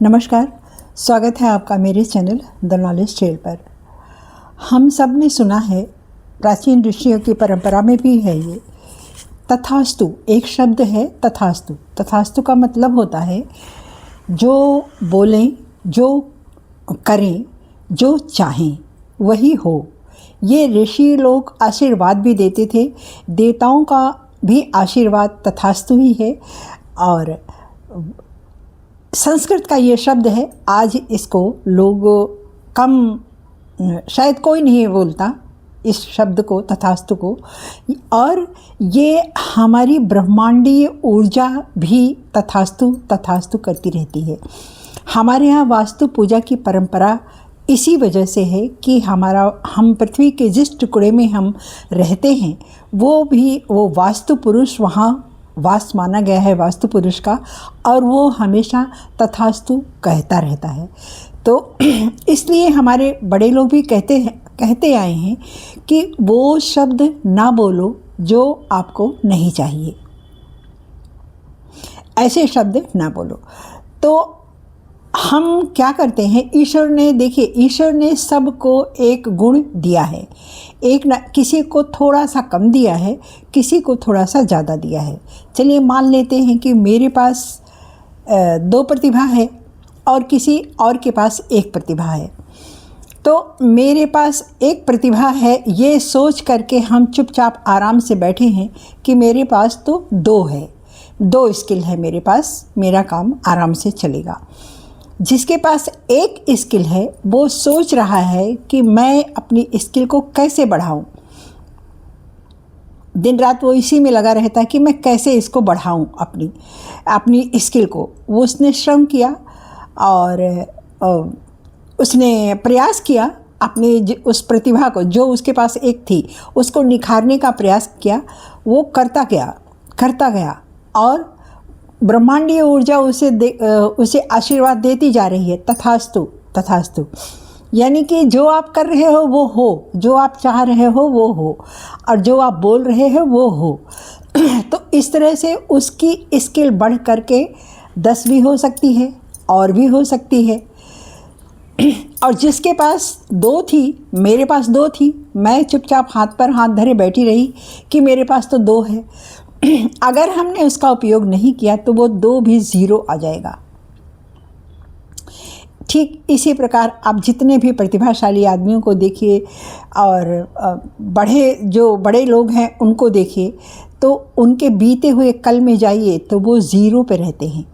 नमस्कार, स्वागत है आपका मेरे चैनल द नॉलेज ट्रेल पर। हम सब ने सुना है, प्राचीन ऋषियों की परंपरा में भी है ये तथास्तु। एक शब्द है तथास्तु। तथास्तु का मतलब होता है जो बोलें, जो करें, जो चाहें वही हो। ये ऋषि लोग आशीर्वाद भी देते थे, देवताओं का भी आशीर्वाद तथास्तु ही है। और संस्कृत का ये शब्द है, आज इसको लोग कम, शायद कोई नहीं बोलता इस शब्द को, तथास्तु को। और ये हमारी ब्रह्मांडीय ऊर्जा भी तथास्तु तथास्तु करती रहती है। हमारे यहाँ वास्तु पूजा की परंपरा इसी वजह से है कि हम पृथ्वी के जिस टुकड़े में हम रहते हैं वो वास्तु पुरुष वहाँ वास माना गया है, वास्तु पुरुष का, और वो हमेशा तथास्तु कहता रहता है। तो इसलिए हमारे बड़े लोग भी कहते आए हैं कि वो शब्द ना बोलो जो आपको नहीं चाहिए, ऐसे शब्द ना बोलो। तो हम क्या करते हैं, ईश्वर ने सबको एक गुण दिया है। किसी को थोड़ा सा कम दिया है, किसी को थोड़ा सा ज़्यादा दिया है। चलिए मान लेते हैं कि मेरे पास 2 प्रतिभा है और किसी और के पास 1 प्रतिभा है। तो मेरे पास 1 प्रतिभा है, ये सोच करके हम चुपचाप आराम से बैठे हैं कि मेरे पास तो 2 है, 2 स्किल है मेरे पास, मेरा काम आराम से चलेगा। जिसके पास 1 स्किल है वो सोच रहा है कि मैं अपनी स्किल को कैसे बढ़ाऊं। दिन रात वो इसी में लगा रहता है कि मैं कैसे इसको बढ़ाऊं, अपनी स्किल को। वो उसने श्रम किया और उसने प्रयास किया अपनी उस प्रतिभा को, जो उसके पास 1 थी, उसको निखारने का प्रयास किया। वो करता गया और ब्रह्मांडीय ऊर्जा उसे आशीर्वाद देती जा रही है, तथास्तु तथास्तु। यानी कि जो आप कर रहे हो वो हो, जो आप चाह रहे हो वो हो, और जो आप बोल रहे हो वो हो। तो इस तरह से उसकी स्किल बढ़ करके 10 भी हो सकती है और भी हो सकती है। और जिसके पास 2 थी, मेरे पास 2 थी, मैं चुपचाप हाथ पर हाथ धरे बैठी रही कि मेरे पास तो 2 है। अगर हमने उसका उपयोग नहीं किया तो वो 2 भी 0 आ जाएगा। ठीक इसी प्रकार आप जितने भी प्रतिभाशाली आदमियों को देखिए और जो बड़े लोग हैं उनको देखिए, तो उनके बीते हुए कल में जाइए तो वो 0 पे रहते हैं।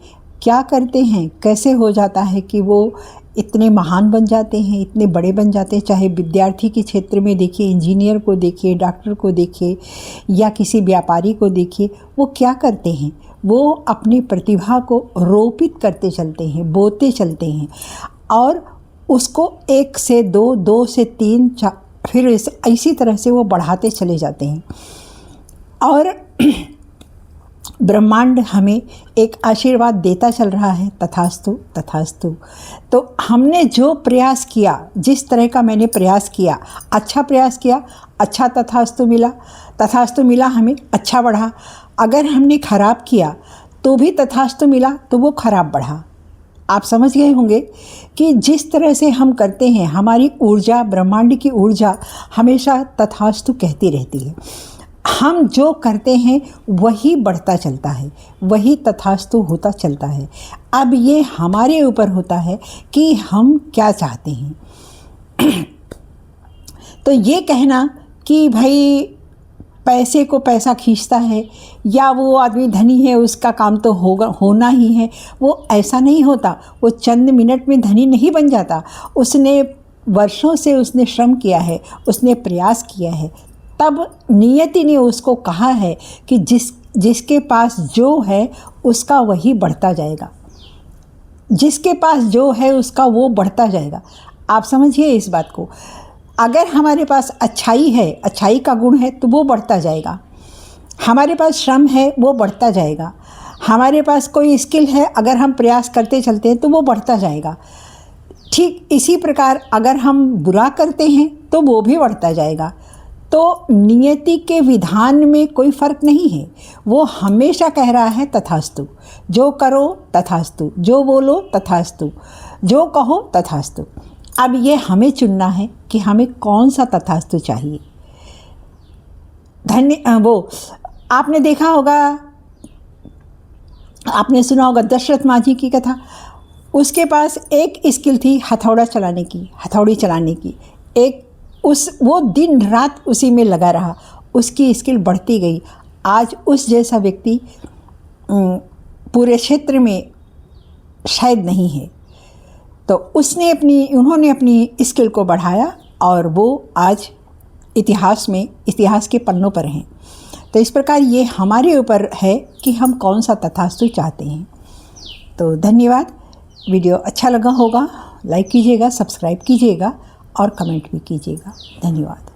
क्या करते हैं, कैसे हो जाता है कि वो इतने महान बन जाते हैं, इतने बड़े बन जाते हैं। चाहे विद्यार्थी के क्षेत्र में देखिए, इंजीनियर को देखिए, डॉक्टर को देखिए, या किसी व्यापारी को देखिए, वो क्या करते हैं, वो अपनी प्रतिभा को रोपित करते चलते हैं, बोते चलते हैं, और उसको 1 से 2, 2 से 3, 4, फिर इसी तरह से वो बढ़ाते चले जाते हैं। और ब्रह्मांड हमें एक आशीर्वाद देता चल रहा है, तथास्तु तथास्तु। तो हमने जो प्रयास किया, जिस तरह का मैंने प्रयास किया, अच्छा प्रयास किया, अच्छा तथास्तु मिला हमें, अच्छा बढ़ा। अगर हमने खराब किया तो भी तथास्तु मिला, तो वो खराब बढ़ा। आप समझ गए होंगे कि जिस तरह से हम करते हैं, हमारी ऊर्जा, ब्रह्मांड की ऊर्जा हमेशा तथास्तु कहती रहती है। हम जो करते हैं वही बढ़ता चलता है, वही तथास्तु होता चलता है। अब ये हमारे ऊपर होता है कि हम क्या चाहते हैं। तो ये कहना कि भाई पैसे को पैसा खींचता है, या वो आदमी धनी है उसका काम तो होना ही है, वो ऐसा नहीं होता। वो चंद मिनट में धनी नहीं बन जाता। उसने वर्षों से उसने श्रम किया है, उसने प्रयास किया है, तब नियति ने उसको कहा है कि जिसके पास जो है उसका वही बढ़ता जाएगा, जिसके पास जो है उसका वो बढ़ता जाएगा। आप समझिए इस बात को। अगर हमारे पास अच्छाई है, अच्छाई का गुण है, तो वो बढ़ता जाएगा। हमारे पास श्रम है, वो बढ़ता जाएगा। हमारे पास कोई स्किल है, अगर हम प्रयास करते चलते हैं तो वो बढ़ता जाएगा। ठीक इसी प्रकार अगर हम बुरा करते हैं तो वो भी बढ़ता जाएगा। तो नियति के विधान में कोई फर्क नहीं है, वो हमेशा कह रहा है तथास्तु। जो करो तथास्तु, जो बोलो तथास्तु, जो कहो तथास्तु। अब ये हमें चुनना है कि हमें कौन सा तथास्तु चाहिए। वो आपने देखा होगा, आपने सुना होगा दशरथ माझी की कथा। उसके पास एक स्किल थी हथौड़ा चलाने की, हथौड़ी चलाने की। वो दिन रात उसी में लगा रहा, उसकी स्किल बढ़ती गई। आज उस जैसा व्यक्ति पूरे क्षेत्र में शायद नहीं है। तो उन्होंने अपनी स्किल को बढ़ाया और वो आज इतिहास के पन्नों पर हैं। तो इस प्रकार ये हमारे ऊपर है कि हम कौन सा तथास्तु चाहते हैं। तो धन्यवाद। वीडियो अच्छा लगा होगा, लाइक कीजिएगा, सब्सक्राइब कीजिएगा और कमेंट भी कीजिएगा। धन्यवाद।